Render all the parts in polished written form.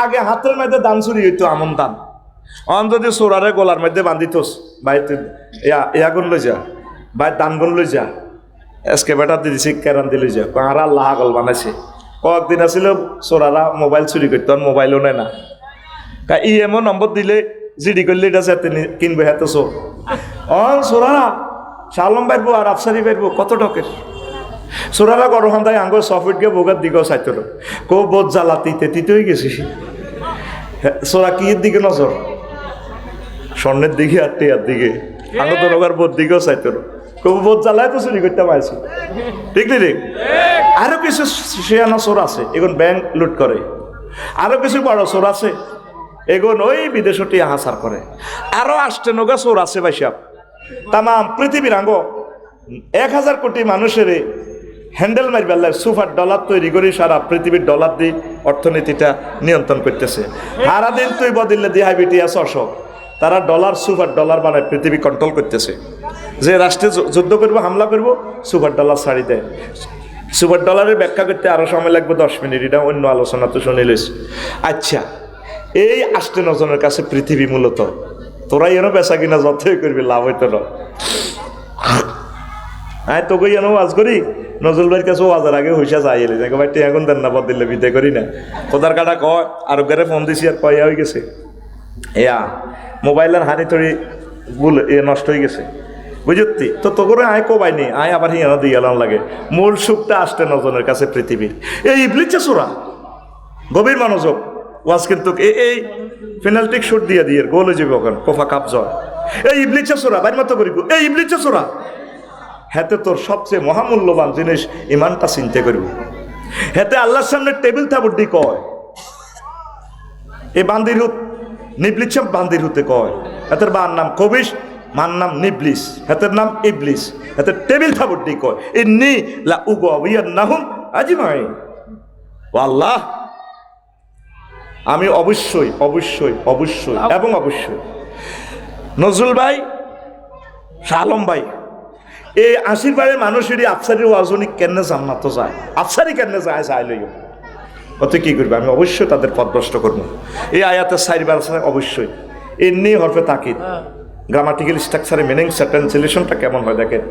আগে হাতের মধ্যে দান চুরি হইতো আমন দান, অন যদি চোরারে গলার মধ্যে বান্ধিতোস ভাই তুই ইয়া গুণ লই যা, ভাই দান গুণ লই যা, এসকে বেটা দিয়েছি কেরান দিলে যা, আর আল্লাহ গল বানাইছে। কয়েকদিন আসলে চোরারা মোবাইল চুরি করতো, মোবাইলও নেয় না, ইএমও নম্বর দিলে জিডি করলে এটা যাতে কিনবে হাতে চোর। অন চোরারা শালম পারবো আর আফসারি পারবো কত টকের চোরারা গরম হান্দায় আঙ্গ সফট গিয়ে বোগার দিকেও চাইতো কো বোধ জ্বালা তিতে তিতে হয়ে গেছি। চোরা কি দিকে নজর, স্বর্ণের দিকে আর টেয়ার দিকে, আঙ্গ তো নগার বোধ দিকেও চাইতো কবু বোধ জ্বালায় তো চুরি করতে পারছি, ঠিক নি? আরো কিছু শেয়ানা চোর আছে এখন ব্যাংক লুট করে, আরো কিছু বড় চোর আছে এগুন ওই বিদেশটি হাসার করে, আরো আসতে নগা চোর আছে ভাইসাব। তাম পৃথিবীর আঙ্গ 1000 কোটি মানুষের হ্যান্ডেল মারবেলার সুপার ডলার তৈরি করে সারা পৃথিবীর ডলার দিয়ে অর্থনীতিটা নিয়ন্ত্রণ করতেছে। সারাদিন তুই বদিলে দিয়ে হাইবিটি আছে অশোক, তারা ডলার সুপার ডলার বানায় পৃথিবী কন্ট্রোল করতেছে। যে রাষ্ট্রে যুদ্ধ করবো হামলা করবো সুপার ডলার ছাড়ি দেয়। সুপার ডলারের ব্যাখ্যা করতে আরো সময় লাগবে 10 মিনিট, এটা অন্য আলোচনা তো শুনে লইস। আচ্ছা, এই 8 জনের কাছে পৃথিবী মূলত, তোরা এনো বেচা কিনা যতই করবি লাভ হইতো না। হ্যাঁ তোকে এনো ওয়াজ করি, নজরুল ভাইয়ের কাছে ওয়াজের আগে হইসা যাই এলে দেখো ভাই এখন দেন না, পদ দিলে বিদায় করি না, কোথার কাটা কয় আর ঘরে ফোন দিছি আর কয়া হয়ে গেছে এয়া মোবাইলের হানি তড়ি ভুল এ নষ্ট হয়ে গেছে বুঝতি। তো তোকে আয় কবাইনি আয় আবার হিয়ানো দিয়ে এলাম লাগে। মূল সুখটা 8 জনের কাছে পৃথিবীর। এই ইবলিচে চোরা গভীর মনোযোগ ওয়াজ, কিন্তু এই পেনাল্টি শুট দিয়ে দিয়ে গোল হয়ে যাবে ওখানে, কোফা কাপ জয়। এই ইবলিচে চোরা বাইর মতো করি, এই ইবলিচে চোরা হেতে তোর সবচেয়ে মহামূল্যবান জিনিস ইমানটা চিন্তা করবি। হেতে আল্লাহর সামনে টেবিল থাবুড্ডি কয়, এই বান্দির হুত নিবলিচ বান্দির হুতে কয়, হেতের বার নাম কবিশ, মার নাম নিবলিস, হেতের নাম ইবলিস, হেতে টেবিল থাবুড্ডি কয় ইন্নী লা উগাউইয়ান্নাহুম আজমাইন। ও আল্লাহ, আমি অবশ্যই অবশ্যই অবশ্যই এবং অবশ্যই নজরুল ভাই, শাহ আলম ভাই, এই 80 বারের মানুষেরই আফসারি ওয়াজনী কেন জান্নাত যায়, আফসারি কেন যায় চাই লইও ওতে কি করবে? আমি অবশ্যই তাদের পথভ্রষ্ট করবো। এই আয়াতের 4 বার আছে অবশ্যই, এমনি হরফে তাকিদ, গ্রামাটিক্যাল স্ট্রাকচারে মিনিং ট্রান্সলেশনটা কেমন হয় দেখেন।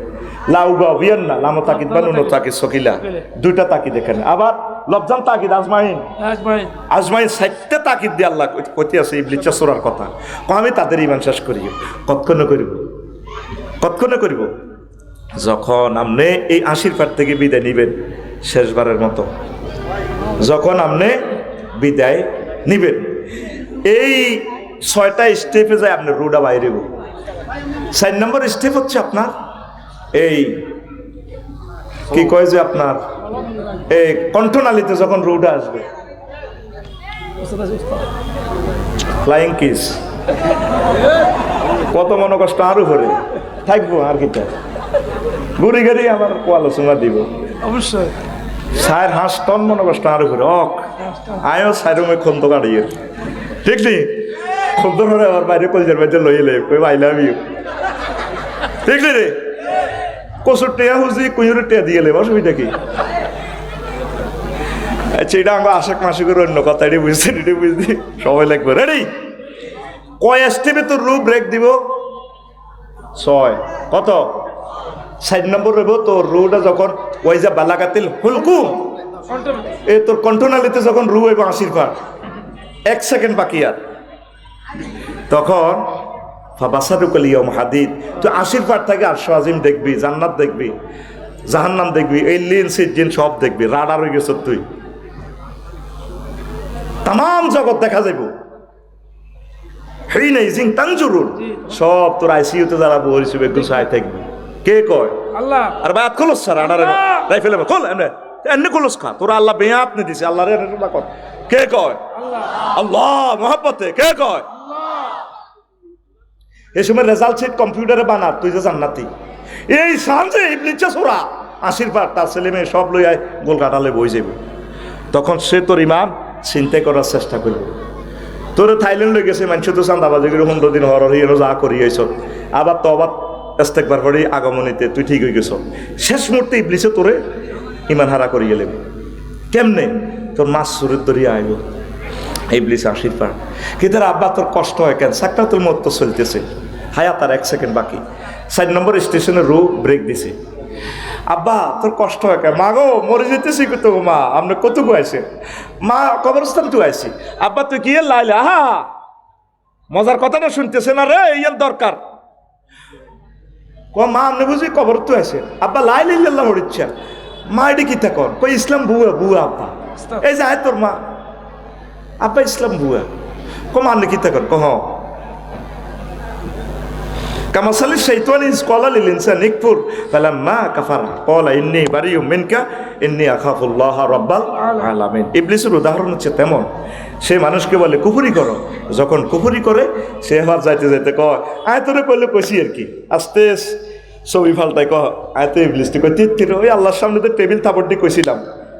লাউগা অভিয়ান না লামো তাকিদ বা নুনো তাকিদ সকিলা, 2টা তাকিদ এখানে। আবার লবজান তাকিদ আজমাইন, আজমাইন 4টা তাকিদ দিয়ে আল্লাহ কইতে আছে ইবলিচা সূরার কথা। আমি তাদের ঈমান শেষ করি কতক্ষণ করিব, কতক্ষণ করিব যখন আপনি এই 80 পার থেকে বিদায় নিবেন শেষবারের মতো, যখন আপনি বিদায় নিবেন এই 6টা স্টেপে যায় আপনি রোডা বাইরে। 4 নম্বর স্টেপ হচ্ছে আপনার এই কি কয় যে আপনার এই কণ্ঠনালীতে যখন রোডা আসবে, ফ্লাইং কিস, কত মনে কষ্ট আরো ভরে থাকবো আর কিটা ঘুরি ঘুরি আমার আলোচনা দিব অবশ্যই। 4 হাঁস টন মনে কষ্ট আরো ঘুরে অক আয়ও 4 রুমে খন্ত কাটিয়ে, ঠিক নি? খন্ত করে আবার বাইরে কলজার বাইরে লই এলে কই আই লাভ ইউ, ঠিক নি রে? কচুর টেয়া হুজি কুইরে টেয়া দিয়ে এলে অসুবিধা কি? আচ্ছা, এটা আমরা আশাক মাসিকের অন্য কথা, এটি বুঝছি, এটি বুঝছি, সবাই লাগবে। রেডি? কয় স্টেপে তোর রূপ ব্রেক দিব? 6। কত? 4 নম্বর রইব তোর রুটা যখন ওই যে বালাকাতিল হুলকু, এই তোর কণ্ঠনালীতে যখন রু এবং 80 পার 1 সেকেন্ড বাকি আর তখন ফাবাসারুকাল ইয়াউম হাদিদ, তুই 80 পার থেকে আরশ আজিম দেখবি, জান্নাত দেখবি, জাহান্নাম দেখবি, এই লিন সিজিন সব দেখবি। রাডার হয়ে গেছ তুই, তাম জগৎ দেখা যাইব। হেই নাই জিং তানজুরুন, সব তোর আইসিইউতে যারা বলছি একটু চাই থাকবি। কে কয়? আল্লাহ। আর বাদ খোলস স্যার আডারে রাইফেল খোল এমনে এমনি খোলস খা, তোরা আল্লাহ বেয়া আপনি দিছে আল্লাহ রে কর। কে কয়? আল্লাহ। আল্লাহ মহব্বতে কে কয়? আল্লাহ। এই সময় রেজাল্ট শিট কম্পিউটারে বানা, তুই যে জান্নাতি। এই সামনে ইবলিচে সূরা 80 পার তার ছেলে মেয়ে সব লই আয় গোল কাটালে বই যাবে। তখন সে তোর ইমান চিন্তা করার চেষ্টা করবে। তোর থাইল্যান্ড লই গেছে মানুষ তো চান্দাবাজি করে 15 দিন হর হিয়েনো যা করি আইছ, আবার তো আবার ইস্তেকবার পরে আগমনীতে তুই ঠিক হয়ে গেছ। শেষ মুহূর্তে ইবলিসে তোরে ইমান হারা করি গেলে কেমনে? তোর মাছ সুরের দরিয়া আইব, ইবলিস আশীর্বাদ কিন্তু আব্বা তোর কষ্ট হয় কেন? সাকরাতুল মউত তো চলতেছে, হায়াত আর 1 সেকেন্ড বাকি। 4 নম্বর স্টেশনে রু ব্রেক দিছে। আব্বা তোর কষ্ট হয় কেন? মা গো মরে যেতেছি তো মা, আপনি কত গুয়াইছে? মা কবরস্থান তুই আইছি। আব্বা তুই কি লাইলে? আহা মজার কথাটা শুনতেছে না রে, ইয়ার দরকার। মা আপনি বুঝি কবর তো আছে? আব্বা লাই লাইল্লাহ হরিচ্ছা। মা এটি কি কর? কই ইসলাম বুয়া বুয়া আব্বা। এই যে আয় তোর মা। আব্বা ইসলাম বুয়া। কম আপনি কি কর? কহ কামাসালি শাইতানি ক্বালা লিল ইনসানি ইকফুর ফালাম্মা কাফারা ক্বালা ইন্নী বারিউম মিনকা ইন্নী আখাফুল্লাহ রাব্বাল আলামিন। ইবলিসের উদাহরণ হচ্ছে তেমন, সে মানুষকে বলে কুফরি করো, যখন কুফরি করে সে আবার যাইতে যাইতে কয় আয় তোরে কইলে কইছি আর কি, আস্তে ছবি ফালতাই কয় আয় তো ইবলিসটি কই তিত্তির ওই আল্লাহর সামনে তো টেবিল থাপড়টি কইছিলাম,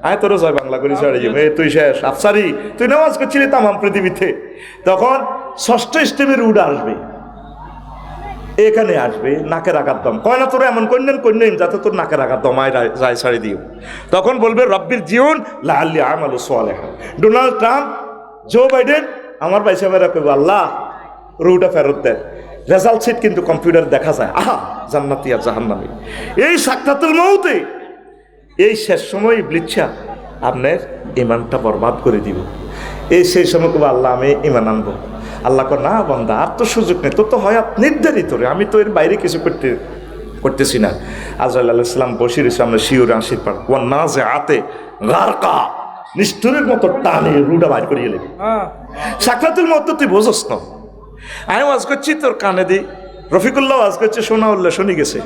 আয় তোরে জয় বাংলা করি ছাড়ে যাবে তুই শেষ আফসারি, তুই নামাজ করছিলি তামাম পৃথিবীতে। তখন ষষ্ঠ স্টেপের উড আসবে, এখানে আসবে নাকের আঘাত দম, কয় না তোরা এমন কন্যান যাতে তোর নাকের আঘাত দমায় যায় ছাড়ি দিও। তখন বলবে রব্বির জিউন লাআল্লি আমালু সালিহান। ডোনাল্ড ট্রাম্প, জো বাইডেন আমার বাইসা বেরা কইব আল্লাহ রুটা ফেরত দেন। রেজাল্ট শিট কিন্তু কম্পিউটার দেখা যায়, আহা জান্নাতি আর জাহান্নামী। এই সাকরাতুল মউতে এই শেষ সময় ইবলিসা আপনার ইমানটা বরবাদ করে দিব। এই সেই সময় কইব আল্লাহ আমি ইমান আনবো। আল্লাহ কর না বান্দা আর তো সুযোগ নেই, তোর তো হয় নির্ধারিত রে, আমি তো এর বাইরে কিছু করতেছি না। আজরাইল আলাইহিস সালাম বসে রয়েছে, আমরা শিওরে আশীর্বাদ ওয়ান নাজে আতে গারকা, নিষ্ঠুরের মতো টানে রুটা বাইর করিয়ে নেবে। সাকরাতুল মউত তুই বোঝস না, আমি ওয়াজ করছি তোর কানে দি, রফিকুল্লাহ ওয়াজ করছে, শোনা উল্লাহ শুনি গেছে।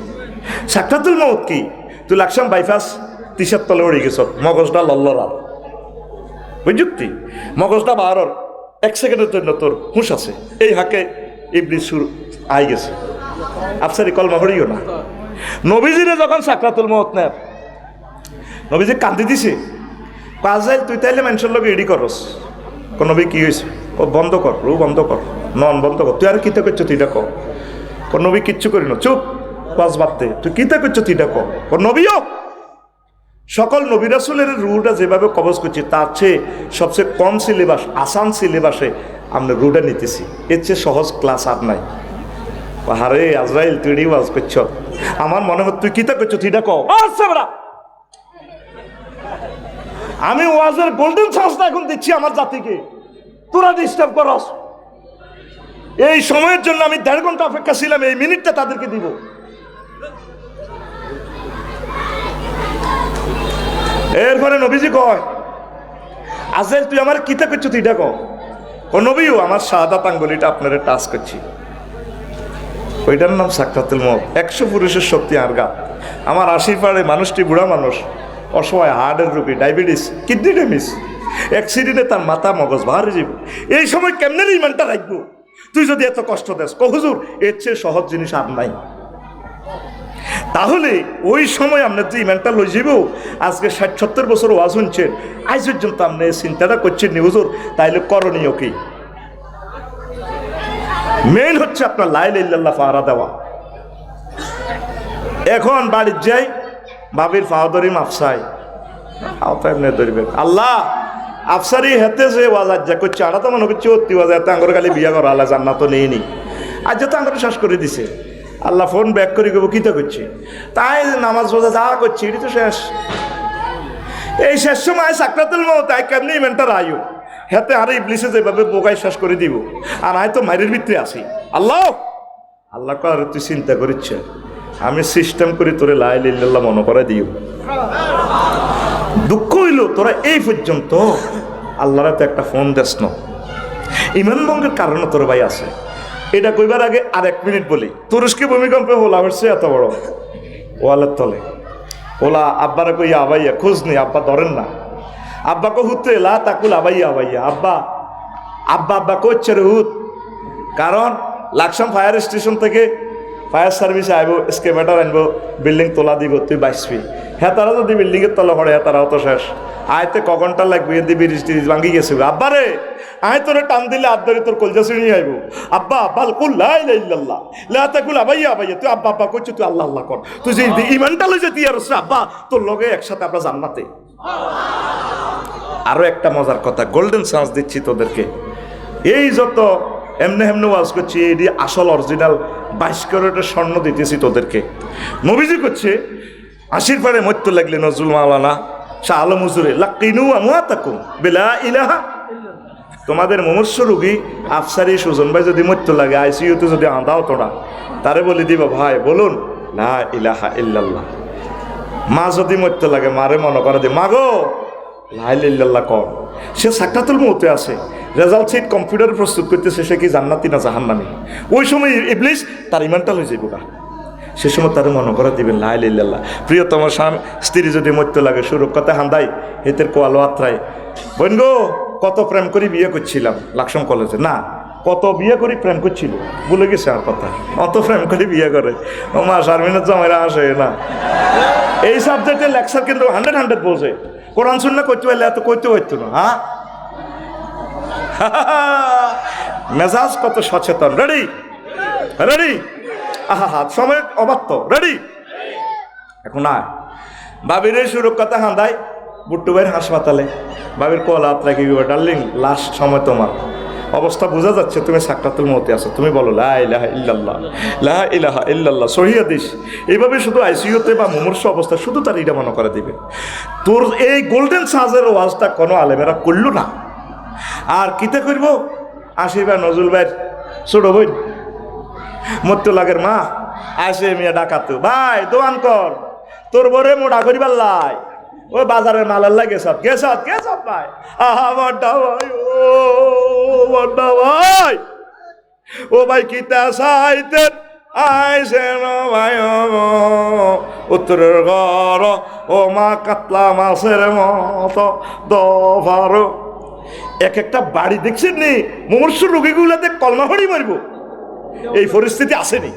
সাকরাতুল মউত কি? তুই লাকসাম বাইপাস 30 তলে উড়ে গেছ, মগজটা লল্লরা বুঝুক্তি, মগজটা বারর 1 সেকেন্ডের জন্য তোর হুঁশ আছে, এই হাকে ইবলিস আই গেছে। আফসারি কলমা হরিও না। নবীজিরে যখন সাকরাতুল মউত নেয়, নবীজি কান্দি দিছে, আজরাইল তুই তাইলে মানুষের লোক এডি করস। নবী কি হয়েছে? ও বন্ধ কর, রু বন্ধ কর, নন বন্ধ কর, তুই আর কিতা করছো তুই ডাক। নবী কিচ্ছু করি না, চুপ পাঁচ বাদতে, তুই কিতা করছো তুই ডাক। নবীও সকল নবী রাসূলের রুটা যেভাবে কবজ করছি তার চেয়ে সবচেয়ে কম সিলেবাস, আসান সিলেবাসে আমরা রুটা নিতেছি, এর চেয়ে সহজ ক্লাস আর নাই। আরে আজরাইল তুই ওয়াজ করছ, আমার মনে হয় তুই কিতা করছো তুই ডাক। আমি ওয়াজের গোল্ডেন চান্সটা এখন দিচ্ছি আমার জাতিকে, তোরা ডিস্টার্ব করস। এই সময়ের জন্য আমি 1.5 ঘন্টা অপেক্ষা ছিলাম, এই মিনিটটা তাদেরকে দিব। এরপরে নবীজি কয় আজরাইল তুই আমার কিতা করছো তুই ডাক। নবীও আমার শাহাদাত আঙ্গুলিটা আপনারা টাচ করছি, ওইটার নাম সাকরাতুল মউত। 100 পুরুষের শক্তি আর গা। আমার আশীর্বাদে মানুষটি বুড়া মানুষ, অসহায়, হার্টের রোগী, ডায়াবেটিস, কিডনি ড্যামেজ, অ্যাক্সিডেন্টে তার মাথা মগজ বাহারে যাব। এই সময় কেমনে ইমানটা রাখবো? তুই যদি এত কষ্ট দেস, হুজুর এর চেয়ে সহজ জিনিস আর নাই। তাহলে ওই সময় আমরা যে ইমানটা লই যাব, আজকে 60-70 বছর ওয়াজ শুনছেন, আজ পর্যন্ত আপনি চিন্তাটা করছেন নি হুজুর, তাইলে করণীয় কি? মেইন হচ্ছে আপনার লা ইলাহা ইল্লাল্লাহ ফারা দেওয়া। এখন বাড়ির যাই, বাবির ফাওয়াদরি মাফসাই এমনি ধরবেন আল্লাহ আফসারি হেতে যে ওয়াজ যা করছে, আড়া তো মনে করছে অতি ওয়াজ এত আঙ্গর খালি বিয়া করা আল্লাহ জান্নাত নেই নি, আজ তো আঙ্গর শ্বাস করে দিছে। আল্লাহ ফোন ব্যাক করে গেবো কিতা করছে, তাই নামাজ রোজা যা করছে এটি তো শেষ। এই শেষ সময় সাকরাতুল মউত, তাই কেমনি ইমানটার আয়ু হেতে আরে ইবলিসে যেভাবে বোকায় শেষ করে দিব, আর আয় তো মায়ের ভিতরে আসি। আল্লাহ আল্লাহ কর তুই চিন্তা করিচ্ছে, আমি সিস্টেম করে তোরে লা ইলাহা ইল্লাল্লাহ মনে করে দিও। দুঃখ হইল তোরা এই পর্যন্ত আল্লাহর তো একটা ফোন দেস না, ইমান ভঙ্গের কারণে তোর ভাই আছে। এটা কইবার আগে আর 1 মিনিট বলি, তুরস্কে ভূমিকম্পে হোলা হচ্ছে এত বড় ওয়ালের তলে, ওলা আব্বারা কইয়া আবাইয়া খোঁজ নেই, আব্বা ধরেন না, আব্বা কো হুতে লা তাকুল আবাইয়া আবাইয়া, আব্বা আব্বা আব্বা করছে রে হুত। কারণ লাকসাম ফায়ার স্টেশন থেকে ফায়ার সার্ভিসে আইব, স্কেভেটার আনবো, বিল্ডিং তোলা দিব, তুই বাঁচবি। হ্যাঁ তারা যদি বিল্ডিংয়ের তলা পড়ে, হ্যাঁ তারাও তো শেষ। আয়তে ক ঘন্টা লাগবে, এদি ব্রিজ টিরিজ ভাঙ্গি গেছে। আব্বা রে আয় তোরে টান দিলে আব্দারি তোর কলজা শুনি আইব। আব্বা বালকুল লা ইলাহা ইল্লাল্লাহ লা তাকুল আবাইয়া আবাইয়া, তুই আব্বা আব্বা করছিস, তুই আল্লাহ আল্লাহ কর, তুই যে ইমানটা লই যে তুই আর আব্বা তোর লগে একসাথে আমরা জান্নাতে। আরো একটা মজার কথা, গোল্ডেন চান্স দিচ্ছি তোদেরকে। এই যত এমনি এমনি ওয়াজ করছি, এটি আসল অরিজিনাল 22 ক্যারেটের স্বর্ণ দিতেছি তোদেরকে। নবীজি করছে, 80 পারে মৃত্যু লাগলে নজরুল মাওলানা শাহ আলম হুজুরে লাকিনু আমওয়াতাকুম বিলা ইলাহা। তোমাদের মুমূর্ষ রোগী আফসারি সুজন ভাই যদি মৃত্যু লাগে, আইসিইউতে যদি আঁধাও তোরা, তারে বলে দিবা ভাই বলুন লা ইলাহা ইল্লাল্লাহ। মা যদি মরতে লাগে, মারে মনে করে দে মাগো লা ইলাহা ইল্লাল্লাহ কর। সে সাকরাতুল মউতে আছে, রেজাল্ট শিট কম্পিউটারে প্রস্তুত করতেছে, সে কি জান্নাতি না জাহান্নামী। ওই সময় ইবলিস তার ইমানটা লই যাইব না, সে সময় তারে মনে করে দিবেন লা ইলাহা ইল্লাল্লাহ। প্রিয়তম স্ত্রী যদি মরতে লাগে, সুরক্ষাতে হান্দাই হেতের কোয়ালো আত্রায় বোন গো কত প্রেম করি বিয়ে করছিলাম লাকসাম কলেজে, না কত বিয়ে করি প্রেম করছিল, ভুলে গেছে আর কথা, অত প্রেম করে বিয়ে করে। ও মা শারমিনের জামাইরা আসে না। এই সাবজেক্টে লেকচার কিন্তু 100 বোঝে। কোরআন সুন্নাহ করতে পারলে এত করতে হইতো না। হ্যাঁ, মেজাজ কত সচেতন। রেডি রেডি, আহা হা সময় অবাক তো। রেডি, এখন আয় বাবির সুরক্ষাতে হান্দাই বুট্টু ভাইয়ের হাসপাতালে। বাবির কল আপনাকে ডার্লিং লাস্ট সময় তোমার অবস্থা বোঝা যাচ্ছে, তুমি সাকরাতুল মউতে আছো, তুমি বলো লা ইলাহা ইল্লাল্লাহ লা ইলাহা ইল্লাল্লাহ। সহিহ হাদিস। এইভাবে শুধু আইসিইউতে বা মুমূর্ষ অবস্থা শুধু তার এটা মনে করে দিবে। তোর এই গোল্ডেন চার্জের ওয়াজটা কোনো আলেমেরা করল না। আর কিতে করব, আসিবা নজরুল ভাইয়ের ছোট বোন মৃত্যু লাগের মা আসে মিয়া ডাকাতো ভাই দোয়ান কর, তোর বরে মোটা করিবার লাই, ওই বাজারের মালার লাগে সব গেছত ভাই। আহা বড়টা ভাই, ও বড়টা ভাই, ও ভাই কিতা সাইতের আইসে ভাই উত্তরের ঘর, ও মা কাতলা মাছের মতো দফার। এক একটা বাড়ি দেখছেন নি মুমূর্ষ রোগীগুলাতে কলমা হড়ি মারব, এই পরিস্থিতি আসেনি।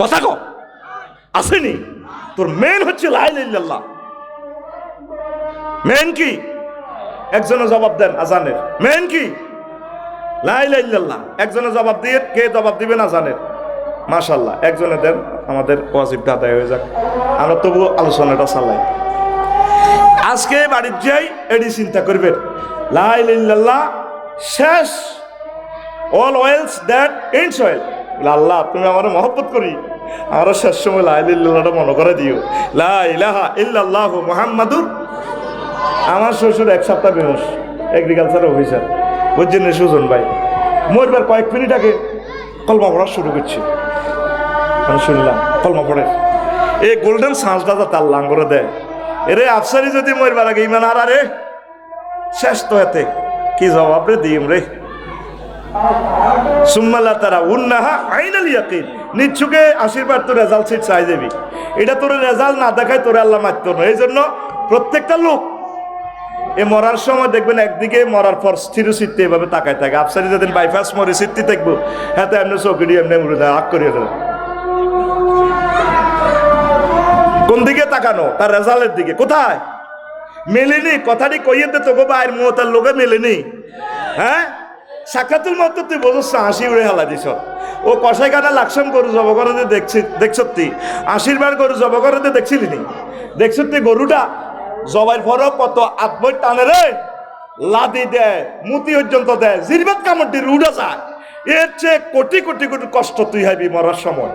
কথা কো আসেনি। তোর মেন হচ্ছে লা ইলাহা ইল্লাল্লাহ। মেন কি? একজনে জবাব দেন আজানের। মেন কি? লা ইলাহা ইল্লাল্লাহ। একজনে জবাব দিয়ে, কে জবাব দিবেন আজানের? মাশাআল্লাহ, একজনে দেন, আমাদের ওয়াজিবটা আদায় হয়ে যাক। আমরা তবু আলোচনাটা চালাই। আজকে বাড়ির যাই এডি চিন্তা করবেন, লা ইলাহা ইল্লাল্লাহ শেষ, all's well that ends well. আল্লাহ তুমি আমার মহব্বত করি, আমারও শেষ সময় লা ইলাহা ইল্লাল্লাহটা মনে করে দিও। লা ইলাহা ইল্লাল্লাহু মুহাম্মাদুর। আমার শ্বশুর 1 সপ্তাহ বেহস, এগ্রিকালচার অফিসার, বুঝছেন সুজন ভাই, মরবার কয়েক মিনিট আগে কলমা পড়া শুরু করছি। আমি শুনলাম কলমা পড়ে, এই গোল্ডেন চান্সটা তার লাঙ্গরে দেয়। এরে আফসারি যদি মরবার আগে ইমান আর আরে শেষ তো এতে কি জবাব রে দিম রে। সুম্মাল্লাহ তারা উন্নাহা আইনাল ইয়াকিন, নিচ্ছুকে আশীর্বাদ তোর রেজাল্ট সিট চাই যাবি। এটা তোর রেজাল্ট না দেখায় তোরে আল্লাহ মারত না। এই জন্য প্রত্যেকটা লোক এ মরার সময় দেখবেন একদিকে মরার পর স্থির সিটতে এভাবে তাকায় থাকে। আফসারি যেদিন বাইপাস মরে সিটটি দেখবো, হ্যাঁ তো এমনি চৌকিটি এমনি মরে দেয়, আগ করিয়ে দেয়। কোন দিকে তাকানো? তার রেজাল্টের দিকে। কোথায় মেলেনি? কথাটি কইয়ে দে তোকে বাইর মুহূর্তের লোকে মেলেনি। হ্যাঁ, সাক্ষাতুল মত তুই বোঝস, হাসি উড়ে হেলা দিস। ও কষাই কাটা লাকসাম গরু জব করে দেখছতি, আশীর্বাদ গরু জব করে দেখছিলি নি? দেখছতি গরুটা জবাইয়ের পরও কত আত্মই টানে রে, লাদি দেয়, মুতি পর্যন্ত দেয়, জিরবাত কামড় দিয়ে উড়া যায়। এর চেয়ে কোটি কোটি কোটি কষ্ট তুই হাইবি মরার সময়।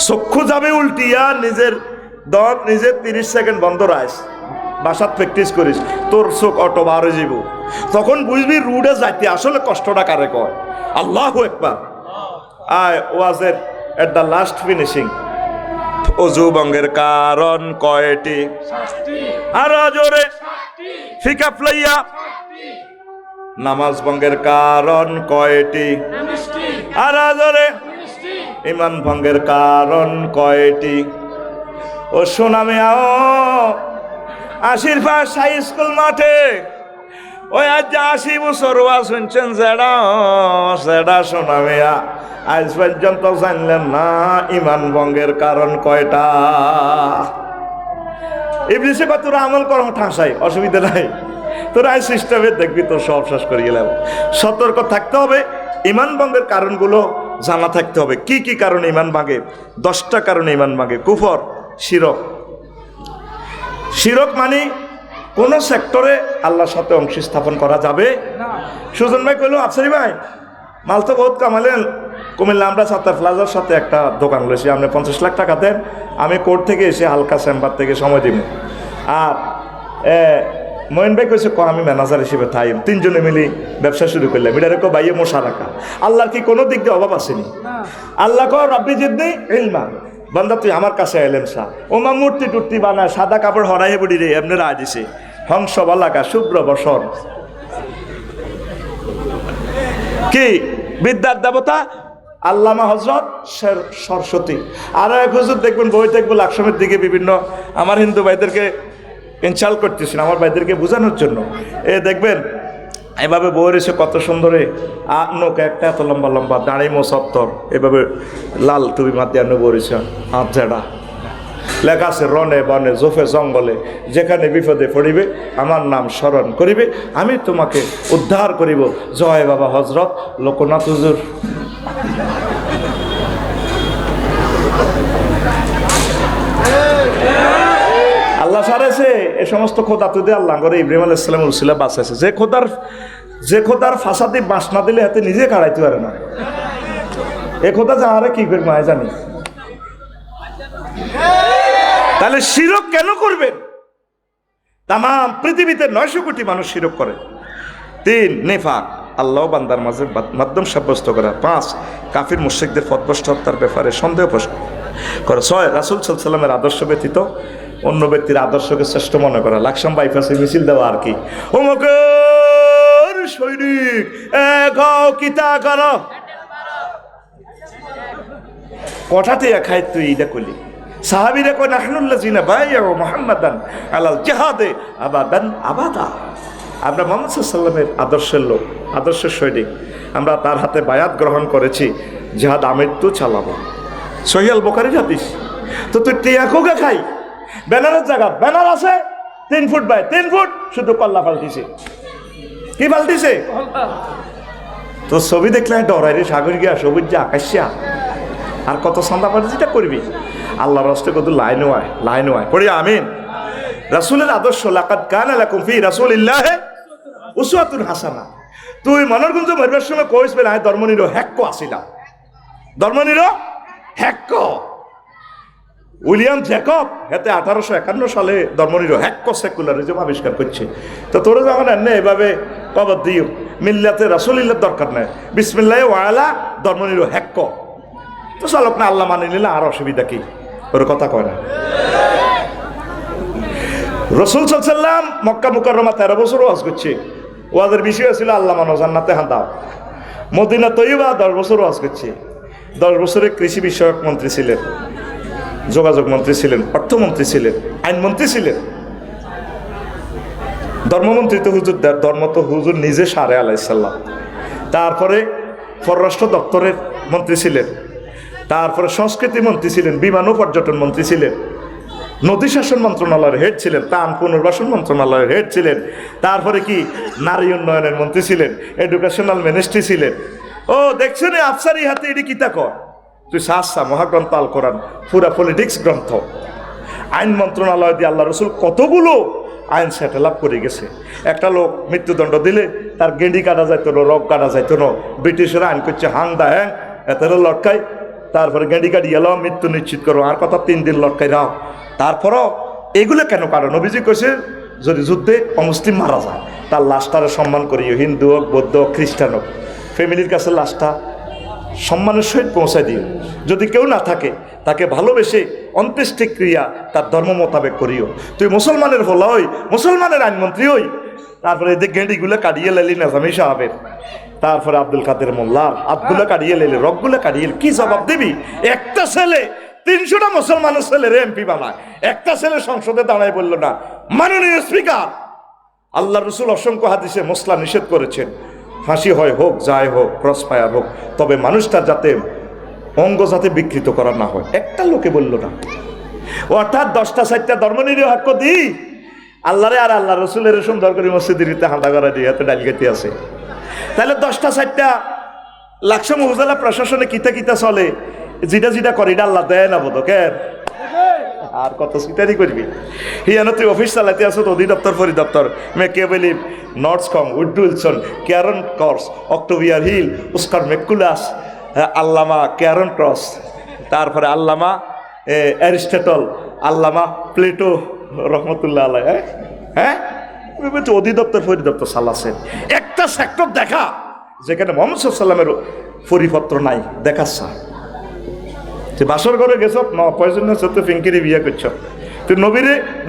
চক্ষু যাবে উল্টিয়া, নিজের দর নিজে 30 সেকেন্ড বন্ধ রাখ, বাসাত প্র্যাকটিস করিস, তোর চোখ অটো বার হয়ে যাব। তখন বুঝবি রুডে যাইতে আসলে কষ্টটা কারে কয়। আল্লাহু আকবার। আয় ওয়াজের এট দ্য লাস্ট ফিনিশিং। অজু ভঙ্গের কারণ কয়টি? আর জোরে ফিকা ফ্লাইয়া। নামাজ ভঙ্গের কারণ কয়টি? আর জোরে। ইমান ভঙ্গের কারণ কয়টি? ও সোনামে আও আশীর্বাদ হাই স্কুল মাঠে, ওই আজ 80 বছর ওয়া শুনছেন সেটা সোনামিয়া আজ পর্যন্ত জানলেন না ইমান ভঙ্গের কারণ কয়টা। ইবলিসে কত তোরা আমল কর ঠাঁসাই, অসুবিধা নাই, তোরা এই সিস্টেমে দেখবি তোর সব শেষ করে গেলাম। সতর্ক থাকতে হবে, ইমান ভঙ্গের কারণগুলো জানা থাকতে হবে। কি কি কারণে ইমান ভাঙে? 10টা কারণে ইমান ভাঙে। কুফর, শিরক, শিরক মানে কোন সেক্টরে আল্লাহর সাথে অংশ স্থাপন করা যাবে না। সুজন ভাই কইল আফসারি ভাই মাল তো বহুত কামালেন, কুমিল্লা আমরা সাত্তার প্লাজার সাথে একটা দোকান লইছি, আপনি 50 লাখ টাকা দেন, আমি কোর্ট থেকে এসে হালকা চেম্বার থেকে সময় দিব। আর মইন ভাই কইছে আমি ম্যানেজার হিসেবে থাই, তিনজনে মিলি ব্যবসা শুরু করলাম। এটা রেখো বাইয়ে মশা রাখা। আল্লাহর কি কোনো দিক দিয়ে অভাব আসেনি? আল্লাহ কহ রব্বি জিদনি ইলমা, বান্দা তুই আমার কাছে এলেন সা ওমা মূর্তি টুর্তি বানায় সাদা কাপড় হরাই বুড়ি রে এমনি রায় দিছে হংস বালাকা শুভ্র বসন কি বিদ্যার দেবতা আল্লামা হজরত সরস্বতী। আর এক হুজুর দেখবেন বই দেখবো লাকসমের দিকে বিভিন্ন আমার হিন্দু ভাইদেরকে ইনসাল্ট করতেছেন, আমার ভাইদেরকে বোঝানোর জন্য। দেখবেন এভাবে বই রয়েছে কত সুন্দরে নৌকা একটা এত লম্বা লম্বা দাঁড়ি মোসত্তর, এভাবে লাল টুপি মাতিয়া বই রয়েছে হাত ঝেড়া, লেখা আছে রনে বনে জোফে জঙ্গলে যেখানে বিপদে পড়িবে আমার নাম স্মরণ করিবে আমি তোমাকে উদ্ধার করিব, জয় বাবা হজরত লোকনাথ হুজুর। আল্লাহ সারেছে এ সমস্ত খোদা তুদে আল্লাহ করে ইব্রাহিম আলাইহিস সালামের উসিলা বাঁচাইছে। যে খোদার ফাঁসাদি বাঁশ না দিলে হাতে নিজে কাড়াইতে পারে না, এ খোদা যাহারে কি করবে মায় জানি। তাহলে শিরক কেন করবেন? তাম পৃথিবীতে 900 কোটি মানুষ শিরক করে। 3 নেফাক আল্লাহ বান্দার মাঝে মাধ্যম সাব্যস্ত করা। 5 কাফির মুশরিকদের পথভ্রষ্ট হত্যার ব্যাপারে সন্দেহ প্রশ্ন করে। 6 রাসূল সাল্লাল্লাহু আলাইহি ওয়াসাল্লামের আদর্শ ব্যতীত অন্য ব্যক্তির আদর্শকে শ্রেষ্ঠ মনে করা। লাকসাম বাইপাসে মিছিল দেওয়া আর কি, অমুকের সৈনিক গাও কিতা করো কঠাতে খাই তুই এটা করলি। সাহাবীরা কয় নাহনুল্লাযিনা বাইউ মুহাম্মাদান আলাল জিহাদে আবাদান আবাদা। আমরা মুহাম্মদ সাল্লাল্লাহু আলাইহি ওয়াসাল্লামের আদর্শের লোক, আদর্শের সৈনিক, আমরা তার হাতে বায়াত গ্রহণ করেছি, জিহাদ আমৃত্যু চালাবো। সহিহ আল বুখারীর হাদিস। তো তুই টিয়া কোকা খাই ব্যানারের জায়গা ব্যানার আছে 3 ফুট বাই 3 ফুট, শুধু পাল্লা পাল্টিছে। কি পাল্টিছে? তো ছবি দেখলে ডরাই রে সাগর গিয়া সবুজ যে আকাশিয়া আর কত সন্ধ্যা পাঠে যেটা করবি আল্লাহর রাস্তায় কত লাইন হয় পড়ি আমিন। রাসূলের আদর্শ লাকাদ কানা লাকুম ফি রাসূলিল্লাহি উসওয়াতুন হাসানা। তুই মনোরগঞ্জ মরবার সময় কইস বেলা ধর্মনির হ্যাক্ক আসিলা, ধর্মনির হ্যাক্ক উইলিয়াম জ্যাকব হাতে 1851 সালে ধর্মনির হ্যাক্ক সেকুলারিজম আবিষ্কার করছে। তো তোরা যখন এনে এভাবে কবর দিও মিল্লাতে রাসূলিল্লাহর দরকার নাই, বিসমিল্লাহি ওয়া আলা ধর্মনির হ্যাক্ক, তো চালক না আল্লাহ মানে নিলে আর অসুবিধা কি? ওর কথা কয় না। রাসূল সাল্লাল্লাহু আলাইহি ওয়াসাল্লাম মক্কা মুকাররমা 13 বছর ওয়াজ করছে। ওয়াজের বিষয় ছিল আল্লাহ মানো জান্নাতে হাঁদাও। মদিনা তৈয়বা 10 বছর ওয়াজ করছে। 10 বছরে কৃষি বিষয়ক মন্ত্রী ছিলেন, যোগাযোগ মন্ত্রী ছিলেন, অর্থমন্ত্রী ছিলেন, আইনমন্ত্রী ছিলেন। ধর্মমন্ত্রী তো হুজুর, ধর্ম তো হুজুর নিজে সারে আলাইহিস সালাম। তারপরে পররাষ্ট্র দপ্তরের মন্ত্রী ছিলেন, তারপরে সংস্কৃতি মন্ত্রী ছিলেন, বিমান ও পর্যটন মন্ত্রী ছিলেন, নদী শাসন মন্ত্রণালয়ের হেড ছিলেন, ত্রাণ পুনর্বাসন মন্ত্রণালয়ের হেড ছিলেন, তারপরে কি নারী উন্নয়নের মন্ত্রী ছিলেন, এডুকেশনাল মিনিস্ট্রি ছিলেন। ও দেখছেন আফসারি হাতে এটি কিতা কর তুই সাহসা মহাগ্রন্থ আল কোরআন পুরা পলিটিক্স গ্রন্থ। আইন মন্ত্রণালয় দিয়ে আল্লাহ রসুল কতগুলো আইন সেটেল আপ করে গেছে। একটা লোক মৃত্যুদণ্ড দিলে তার গেঁডি কাটা যাইতো না, রগ কাটা যাইতো না, ব্রিটিশরা আইন করছে হাং দা হ্যাং এত লটকাই, তারপরে গেঁডি কাটি এলো মৃত্যু নিশ্চিত করো, আর কথা 3 দিন লটকাই রাও। তারপরও এগুলো কেন? কারণ নবীজি কইছে যদি যুদ্ধে অমুসলিম মারা যায় তার লাশটারে সম্মান করিও, হিন্দু হোক বৌদ্ধ হোক খ্রিস্টান হোক, ফ্যামিলির কাছে লাশটা সম্মানের সহিত পৌঁছায় দিও। যদি কেউ না থাকে তাকে ভালোবেসে অন্ত্যেষ্টিক্রিয়া তার ধর্ম মোতাবেক করিও। তুই মুসলমানের হলা হই, মুসলমানের আইনমন্ত্রী হই, তারপরে এদের গেঁডিগুলো কাটিয়ে লাইলি নাজামি সাহাবের, তারপরে আব্দুল কাদের মোল্লার হাতগুলো কাটিয়ে লাইলি, রগগুলো কাটিয়ে, কি জবাব দিবি? একটা ছেলে 300টা মুসলমানের ছেলের এমপি বানায়, একটা ছেলে সংসদে দাঁড়ায় বলল না মাননীয় স্পিকার আল্লাহ রসুল অসংখ্য হাদিসে মশলা নিষেধ করেছেন, ফাঁসি হয় হোক, যাই হোক, ক্রস ফায়ার হোক, তবে মানুষটার যাতে অঙ্গ যাতে বিকৃত করা না হয়। একটা লোকে বলল না। অর্থাৎ 10টা 4টা ধর্মনিরীহ হক দিই আল্লাহরে আর আল্লাহ রসুলের সুন্দর করে মসজিদের হাঁদা করা দিয়ে এত ডালগেতি আছে। তাহলে 10টা 4টা লাকসাম উপজেলা প্রশাসনে কিতা কিতা চলে, যেটা যেটা করে এটা আল্লাহ দেয় না বোধ কেন? আর কত সিটারি করবি হিয়ানো তুই অফিস চালাইতে আসো তো অধিদপ্তর পরিদপ্তর মেকেবেলিভ নর্থস কম উড উইলসন ক্যারন কর্স অক্টোভিয়ার হিল উস্কার মেকুলাস আল্লামা ক্যারন ক্রস তারপরে আল্লামা অ্যারিস্টটল আল্লামা প্লেটো রহমতুল্লাহ আলাই হ্যাঁ অধিদপ্তর পরিদপ্তর চালাচ্ছেন একটা সেক্টর দেখা যেখানে মোহাম্মদ সাল্লামের পরিপত্র নাই দেখাচ্ছা যে বাসর ঘরে গেছ প্রয়োজনীয় সত্য ফিঙ্কিরি বিয়ে করছ তুই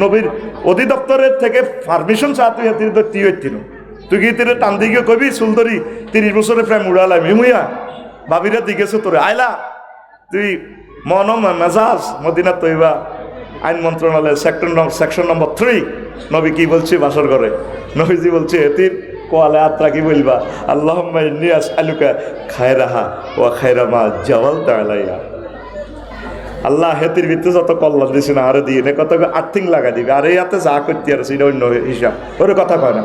নবীর অধিদপ্তরের থেকে পারমিশন চা তুই তুই হইতিন তুই কি তিরে টান দিকে কবি সুন্দরী 30 বছরের প্রেম উড়ালাই মিমুইয়া ভাবিরা দিকেছ তোরে আইলা তুই মনম মেজাজ মদিনা তৈবা আইন মন্ত্রণালয় সেকশন নম্বর 3 নবী কি বলছে বাসর ঘরে নবীজি বলছে এতির কোয়ালে আত্রা কি বলবা আল্লাহুম্মা ইন্নী আসআলুকা খায়রাহা ওয়া খায়রা মা জাওয়ালতা আলাইহা আল্লাহ হেতির ভিতরে যত কল্যাণ দিছে না আরে দিয়ে কত আর্থিং লাগা দিবে আর এই হাতে যা করতে আর সেটা অন্য হিসাব ওর কথা কয় না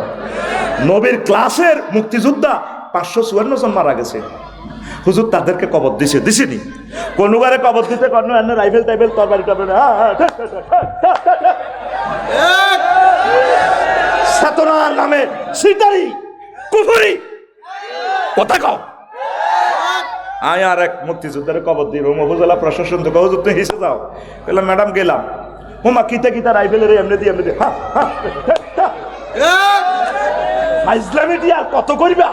নবীর ক্লাসের মুক্তিযোদ্ধা 554 জন মারা গেছে হুজুর তাদেরকে কবর দিছেনি কোনবারে কবর দিতে কোন রাইফেল টাইফেল তরবারি টরবারি সাতনার নামে সিটারি কুফরি কথা কও আয় আর এক মুক্তিযোদ্ধারে কবর দিই উপজেলা প্রশাসন তো হুজুর তুমি হিসে যাও বললাম ম্যাডাম গেলাম হুমা কিতা রাইফেলের এমনি দিয়ে ইসলামী আর কত করবা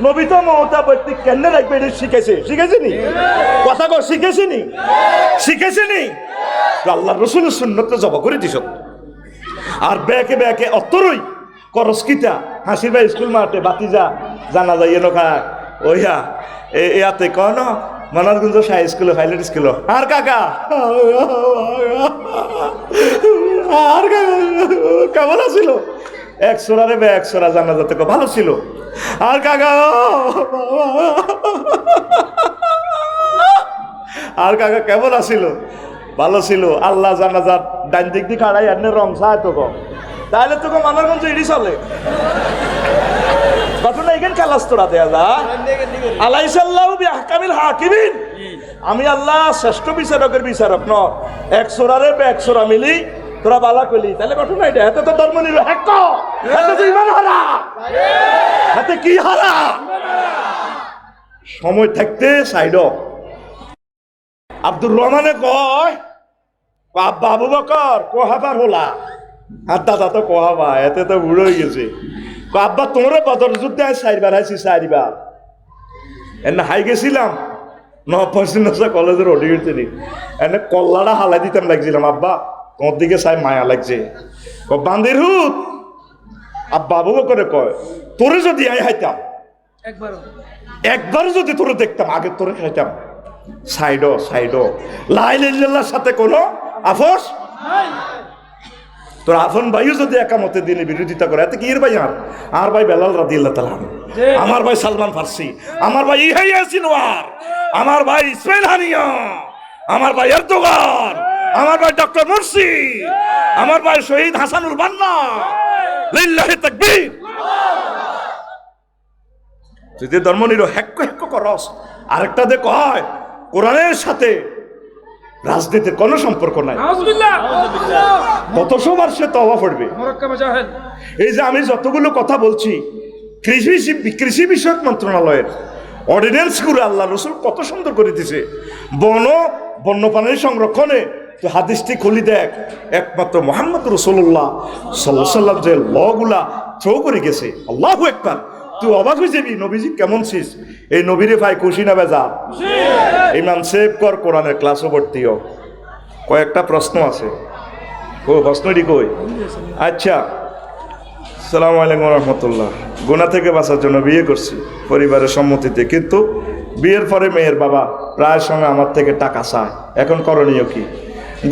নবী তো মমতা ব্যক্তি কেন রাখবে এটা শিখেছে নি কথা কর শিখেছে নি আল্লাহ রসুলের সুন্নতটা জবা করে দিছ আর ব্যাকে অত্তরই করসকিতা হাসির ভাই স্কুল মাঠে বাতি জানা যায় এনকা ওইয়া ইয়াতে কন মনারগঞ্জ হাই স্কুলে পাইলট স্কুল আর কাকা আর কেমন আছিল 100 রে 100 জানা যাতে ভালো ছিল আর কাকা আর কাকা কেমন আছিল ভালো ছিল আল্লাহ জানাজার ডান দিক দিয়ে খাড়াই এনে রং চায় তোকে তাহলে তোকে মানারগঞ্জ এড়ি চলে ঘটনা এখানে খেলাস তোরা দেয়া যা আলাইসাল্লাহু বিআহকামিল হাকিমিন আমি আল্লাহ শ্রেষ্ঠ বিচারক ন 100 রে 100 মিলি তোরা বালা কইলি তাহলে ঘটনা এটা এত তো ধর্ম নিরপেক্ষ এত তো ঈমান হারা এত কি হারা সময় থাকতে সাইড আব্দুর রহমানে কয় আব্বা আবু বকর কোহাবার হলা আর দাদা তো কোহাবা এতে তো বুড়ো হয়ে গেছে আব্বা তোমরা বদর যুদ্ধে 4বার আছি 4বার এনে হাই গেছিলাম নফসা কলেজের অডিগেছে নি এনে কল্লাটা হালাই দিতাম লাগছিলাম আব্বা তোমার দিকে চাই মায়া লাগছে বান্দির হুত আব্বা আবু বকরে কয় তোরে যদি আই হাইতাম একবার যদি তোরে দেখতাম আগে তোরে খাইতাম সাইড লাইলার সাথে কোনো আফস তোর আফন ভাইও যদি একামতে দিনে বিরোধিতা করে এত কি এর ভাই আর ভাই বেলাল রাদিয়াল্লাহু তাআলা আমার ভাই সালমান ফার্সি আমার ভাই ইহইয়া সিনওয়ার আমার ভাই ইসমাইল হানিয়া আমার ভাই এরদোগান আমার ভাই ডক্টর মুরসি আমার ভাই শহীদ হাসানুল বান্না লিল্লাহি তাকবীর যদি ধর্ম হেক্ক করস আরেকটা দেখ হয় কোরআনের সাথে রাজনীতির কোনো সম্পর্ক নাই কত সবার সে তওবা পড়বে এই যে আমি যতগুলো কথা বলছি কৃষি বিষয়ক মন্ত্রণালয়ের অর্ডিন্যান্স করে আল্লাহ রসুল কত সুন্দর করে দিছে বন্যপ্রাণীর সংরক্ষণে তো হাদিসটি খুলি দেখ একমাত্র মুহাম্মদ রাসূলুল্লাহ সাল্লাল্লাহু আলাইহি ওয়াসাল্লাম যে লগুলা থ্রো করে গেছে আল্লাহু আকবার তুই অবাক হয়ে যাবি নবীজি কেমন ছিস এই নবীরে ভাই খুশি না বেজা ইমাম সেভ কর কোরআনের ক্লাসও ভর্তিও কয়েকটা প্রশ্ন আছে ও প্রশ্নটি কই আচ্ছা আসসালামু আলাইকুম রহমতুল্লাহ গুনাহ থেকে বাঁচার জন্য বিয়ে করছি পরিবারের সম্মতিতে কিন্তু বিয়ের পরে মেয়ের বাবা প্রায় সময় আমার থেকে টাকা চায় এখন করণীয় কি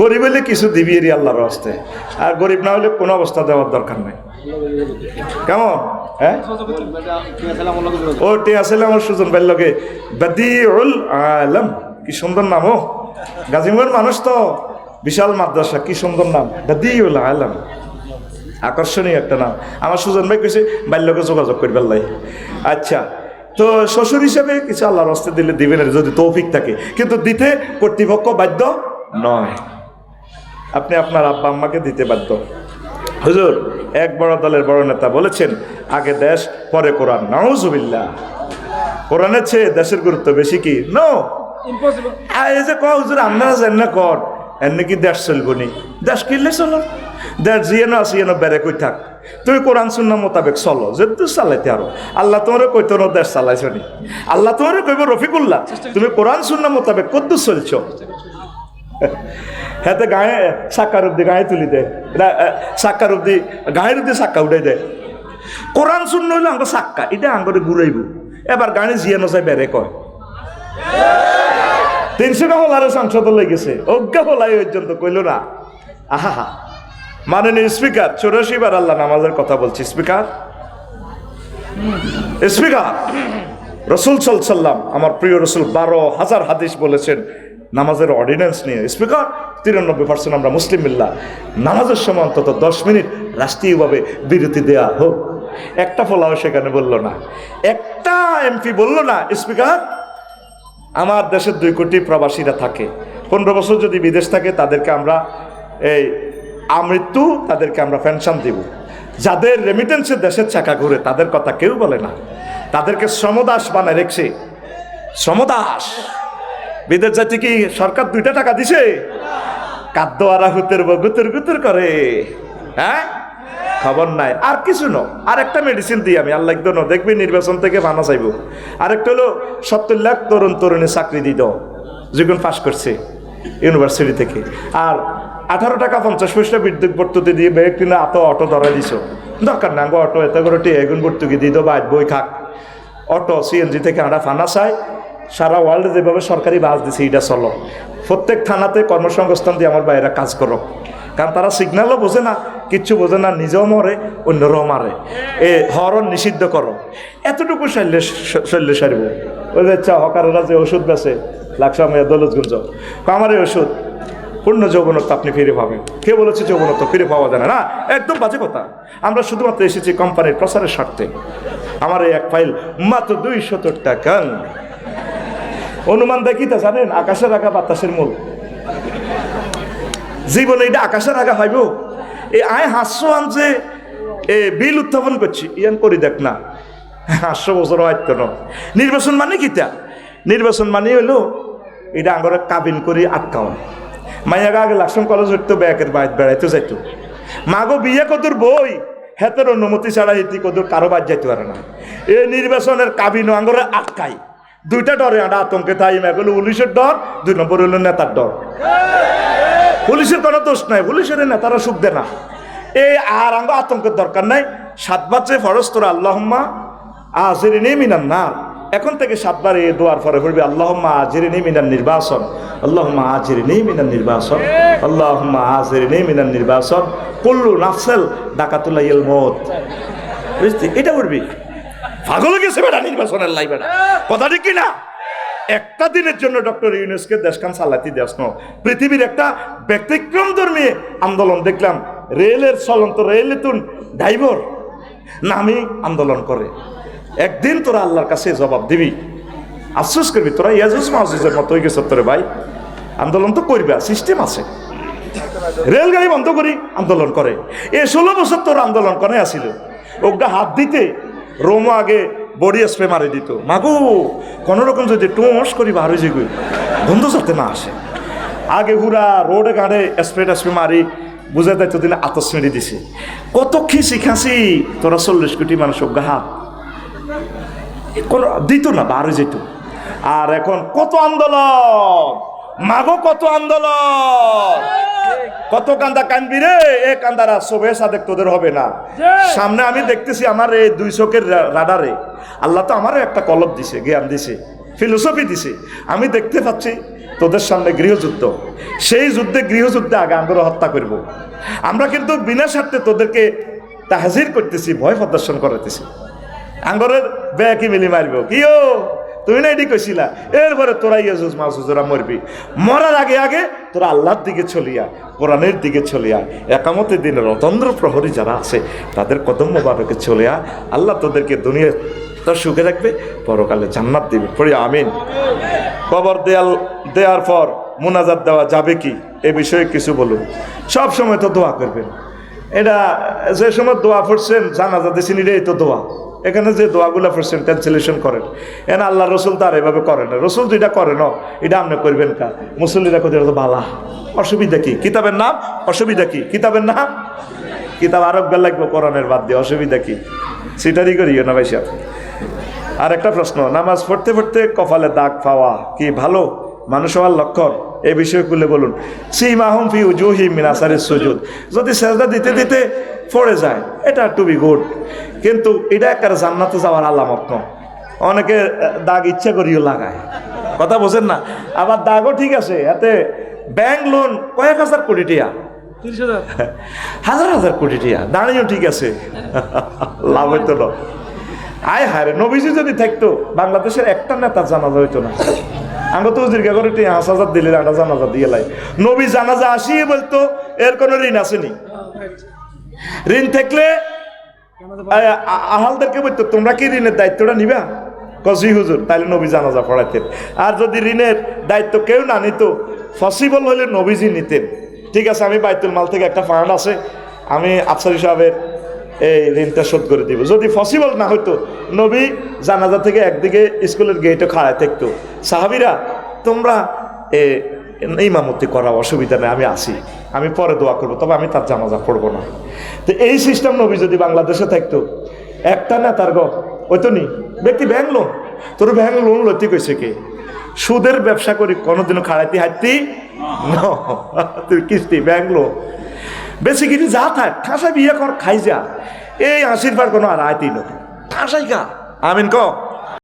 গরিব হলে কিছু দিবিয়েরই আল্লাহর রাস্তে আর গরিব না হলে কোনো অবস্থা দেওয়ার দরকার নেই কেমন হ্যাঁ ও টিয়া ছেলে আমার সুজন ভাইয়ের লগে বাদিউল আলম কি সুন্দর নাম ও গাজীপুরের মানুষ তো বিশাল মাদ্রাসা কি সুন্দর নাম বাদিউল আলম আকর্ষণীয় একটা নাম আমার সুজন ভাই কইছে বাল্যকে যোগাযোগ করবার লাই আচ্ছা তো শ্বশুর হিসেবে কিছু আল্লাহর রাস্তায় দিলে দিবেন যদি তৌফিক থাকে কিন্তু দিতে কর্তৃপক্ষ বাধ্য নয় আপনি আপনার আব্বা আম্মাকে দিতে বাধ্য। হুজুর, এক বড় দলের বড় নেতা বলেছেন, আগে দেশ পরে কোরআন। নাউজুবিল্লাহ। কোরআনের চেয়ে দেশের গুরুত্ব বেশি কি? No impossible. এই যে কও হুজুর আপনারা জানেন না কর, এমনি কি দেশ চলবো নি? দেশ কিনলে চলো, দেশ জিয়েনো আছে এনো বেড়ে কই থাক, তুমি কোরআন সুন্নাহ মোতাবেক চলো, যেহেতু চালাইতে আরো। আল্লাহ তোমার কইতো না দেশ চালাইছ নি? আল্লাহ তোমার কইব রফিকুল্লাহ তুমি কোরআন সুন্নাহ মোতাবেক কদ্দু চলছ। হ্যাঁ, গায়ে সাক্কার অব্দি গায়ে তুলি দেয়, সাক্কার অব্দি গায়ের অব্দি সাক্কা উঠাই দেয়। কোরআন শূন্য হইলে আমরা সাক্কা, এটা আঙ্গরে ঘুরাইব। এবার গাড়ি জিয়ানো চাই বেড়ে কয় 300 টাকা হলারে সংসদ লেগেছে, অজ্ঞা হলাই পর্যন্ত কইল না। আহা, মাননীয় স্পিকার, 84 বার আল্লাহ নামাজের কথা বলছি। স্পিকার, রসুল সাল্লাম, আমার প্রিয় রসুল 12,000 হাদিস বলেছেন নামাজের অর্ডিন্যান্স নিয়ে। স্পিকার, 93% আমরা মুসলিম মিল্লাহ, নামাজের সময় অন্তত 10 মিনিট রাষ্ট্রীয়ভাবে বিরতি দেয়া হোক। একটা ফলাও সেখানে বলল না, একটা এমপি বলল না, স্পিকার আমার দেশের 2 কোটি প্রবাসীরা থাকে, 15 বছর যদি বিদেশ থাকে তাদেরকে আমরা এই আমৃত্যু তাদেরকে আমরা পেনশন দিব। যাদের রেমিটেন্সে দেশের চাকা ঘুরে তাদের কথা কেউ বলে না, তাদেরকে শ্রমদাস বানায় রেখেছে। শ্রমদাস। বিদেশ জাতি কি সরকার 2টা টাকা দিছে? কাদ্দ আর হুতের গুতুর গুতুর করে, হ্যাঁ খবর নাই। আর কিছু ন, আর একটা মেডিসিন দিই আমি, আল্লাহ একদম দেখবি নির্বাচন থেকে বানা চাইব। আরেকটা হলো 70 লাখ তরুণ তরুণী চাকরি দিত যখন পাস করছে ইউনিভার্সিটি থেকে। আর 18 টাকা 50 পয়সা বিদ্যুৎ ভর্তুকি দিয়ে বেগ কিনা অটো ধরা দিছ, দরকার না অটো এত করে এগুন ভর্তুকি দিত বাইর বই খাক। অটো সিএনজি থেকে আমরা ফানা চাই, সারা ওয়ার্ল্ডে যেভাবে সরকারি বাস দিছে এটা চলো। প্রত্যেক থানাতে কর্মসংস্থান দিয়ে আমার বাইরে কাজ করো, কারণ তারা সিগন্যালও বোঝে না, কিচ্ছু বোঝে না, নিজেও মরে অন্যরাও মারে। হরণ নিষিদ্ধ করো, এতটুকু শৈল্য সারিব। ওই যে হকারেরা যে ওষুধ বেছে লাকসামে দৌলতগঞ্জ, আমার এই ওষুধ পূর্ণ যৌবনত্ব আপনি ফিরে পাবেন। কে বলেছে যৌবনত্ব ফিরে পাওয়া যায় না? একদম বাজে কথা। আমরা শুধুমাত্র এসেছি কোম্পানির প্রচারের স্বার্থে। আমার এই এক ফাইল মাত্র 270 টাকা। অনুমান দেখি তা জানেন, আকাশের আগা বাতাসের মূল। জীবনে এটা আকাশের আগা হইব। এই আয় হাস্য আনছে বিল উত্থাপন করছি, ইয়ান করি দেখ না 500 বছর হয়তো ন। নির্বাচন মানে কিতা? নির্বাচন মানে হইলো এটা আঙ্গরে কাবিন করি আটকাও। মাইয়া আগে লাকসাম কলেজ হইতো ব্যাকের বাইর বেড়াইতে যাইতো, মাগো বিয়ে কদুর বই হেতের অনুমতি ছাড়া ইতি কদুর কারো বাদ যাইতে পারে না। এই নির্বাচনের কাবিন আঙ্গরে আটকাই। 2টা ডরে আমরা আতঙ্কে তাই হলো, পুলিশের ডর, 2 নম্বর হইল নেতার ডর। পুলিশের কোনো দোষ নাই, পুলিশের নেতারা সুখ দেয় না। এই আর আঙ্গ আতঙ্কের দরকার নাই। 7 বার যে ফরজ তোরা আল্লাহুম্মা আজিরনি মিনান নার, এখন থেকে 7 বার এই দোয়ার পরে পড়বি আল্লাহুম্মা আজিরনি মিনান নির্বাসন, আল্লাহুম্মা আজিরনি মিনান নির্বাসন, আল্লাহুম্মা আজিরনি মিনান নির্বাসন, কুল্লু নাফসিল দাকাতুল মউত। বুঝলি? এটা পড়বি। পাগল গেছে বেটা নির্বাচনের লাই বেটা, কথা ঠিক কিনা? একটা দিনের জন্য ডক্টর ইউনূসকে দেশখান চালাতে দেশ ন। পৃথিবীর একটা ব্যতিক্রম ধর্মী আন্দোলন দেখলাম, রেলের চলন্ত রেলে তুন ড্রাইভার নামি আন্দোলন করে। একদিন তোরা আল্লাহর কাছে জবাব দিবি, আফসোস করবি, তোরা ইয়াজুজ মাহুজের মতো হয়ে গেছ। তোরে ভাই আন্দোলন তো করবে, সিস্টেম আছে। রেলগাড়ি বন্ধ করি আন্দোলন করে। 16 বছর তোর আন্দোলন করে আসিল। ওটা হাত দিতে রোমো আগে বডি স্প্রে মারি দিত, মাগু কোনো রকম যদি টোঁস করি বার হয়ে যাই বন্ধু যাতে না আসে। আগে হুরা রোডে গাড়ে স্প্রে মারি বুঝে দেয়, তোদিন আতস মেরে দিছে। কত খিসি খাসি তোরা 40 কোটি মানুষ ওগা হাত কোনো দিত না, বার হয়ে যেত। আর এখন কত আন্দোলন, মাগো কত আন্দোলন, কত কান্দা কানবি রে। এ কান্দারা সবে সাদেক তোদের হবে না। সামনে আমি দেখতেছি আমার এই 2 চোখের রাডারে আল্লাহ তো আমারও একটা কলব দিছে, জ্ঞান দিছে, ফিলোসফি দিছে। আমি দেখতে পাচ্ছি তোদের সামনে গৃহযুদ্ধ। সেই গৃহযুদ্ধে আগে আমরা হত্যা করব। আমরা কিন্তু বিনা স্বার্থে তোদেরকে তাহজির করতেছি, ভয় প্রদর্শন করাতেছি। আঙ্গরের ব্যাকি মিলি মারব কিও, তুমি না এটি কইছিলা। এরপরে তোরা ইয়াজুজ মাহুজরা মরবি। মরার আগে আগে তোরা আল্লাহর দিকে চলিয়া, কোরআনের দিকে চলিয়া, একামতের দিনের অতন্দ্র প্রহরী যারা আছে তাদের কদম মোবারকে চলিয়া, আল্লাহ তোদেরকে দুনিয়া তোর সুখে রাখবে, পরকালে জান্নাত দিবে। পড়ি আমিন। কবর দেয়ার পর মুনাজাত দেওয়া যাবে কি? এ বিষয়ে কিছু বলুন। সব সময় তো দোয়া করবেন। এটা যে সময় দোয়া পড়ছেন জানাজা দিয়েছেন, এটাই তো দোয়া। এখানে যে দোয়াগুলো পড়ছেন ট্রান্সলেশন করেন, এখানে আল্লাহ রসুল তো আর এভাবে করে না। রসুল যেটা করে না এটা আপনি করবেন কা, মুসল্লিরা কোথায় তো বালা, অসুবিধা কি? কিতাবের নাম অসুবিধা কি? কিতাবের নাম কিতাব আরবগার লাগবে কোরআনের বাদ দিয়ে, অসুবিধা কি? সিটারি করিও না ভাই সাহেব। আর একটা প্রশ্ন, নামাজ পড়তে পড়তে কপালে দাগ পাওয়া কি ভালো মানুষ হওয়ার লক্ষণ? এই বিষয়ে খুলে বলুন। সীমাহুম ফি উজুহিহিম মিন আসারিস সুজুদ, যদি সেজদা দিতে দিতে পড়ে যায় এটা টু বি গুড, কিন্তু এটা একটা জান্নাতে যাওয়ার আলামত নয়। অনেকে দাগ ইচ্ছা করিও লাগায়, কথা বোঝেন না। আবার দাগও ঠিক আছে, এতে ব্যাংক লোন কয়েক হাজার কোটি টাকা, হাজার হাজার কোটি টাকা দাঁড়িয়েও ঠিক আছে, লাভ হইতো না। আয় হায় রে, নবীজি যদি থাকতো বাংলাদেশের একটা নেতার জানাজা হইতো না। আমরা তো দীর্ঘা করে 5,000 দিলে একটা জানাজা দিয়ে লাই। নবী জানাজা আসিয়ে বলতো এর কোনো ঋণ আসেনি। ঋণ থাকলে আহালদেরকে বলতো তোমরা কি ঋণের দায়িত্বটা নিবা? কজি হুজুর, তাইলে নবী জানাজা পড়াইতেন। আর যদি ঋণের দায়িত্ব কেউ না নিত, পসিবল হলে নবীজি নিতেন। ঠিক আছে, আমি বাইতুল মাল থেকে একটা ফান্ড আছে, আমি আফসারি সাহেবের এই ঋণটা শোধ করে দিব। যদি পসিবল না হইতো, নবী জানাজা থেকে একদিকে স্কুলের গেটে খাড়ায় থাকতো, সাহাবিরা তোমরা ইমামতি করা অসুবিধা নেই, আমি আসি, আমি পরে দোয়া করবো, তবে আমি তার জানাজা পড়বো না। তো এই সিস্টেম নবী যদি বাংলাদেশে থাকতো, একটা না তার ওই তো নি ব্যক্তি ব্যাংক লোন, তোর ব্যাংক লোন লইতে কইছে কে? সুদের ব্যবসা করি কোনোদিনও খাড়াইতে হাঁটতি তুই কিস্তি ব্যাংক লোন বেসিক্যালি যা থাক ঠাসা বিয়ে কর, খাই যা, এই 80 বার কোনো আর আয়তি নয় ঠাসাই গা। আমিন ক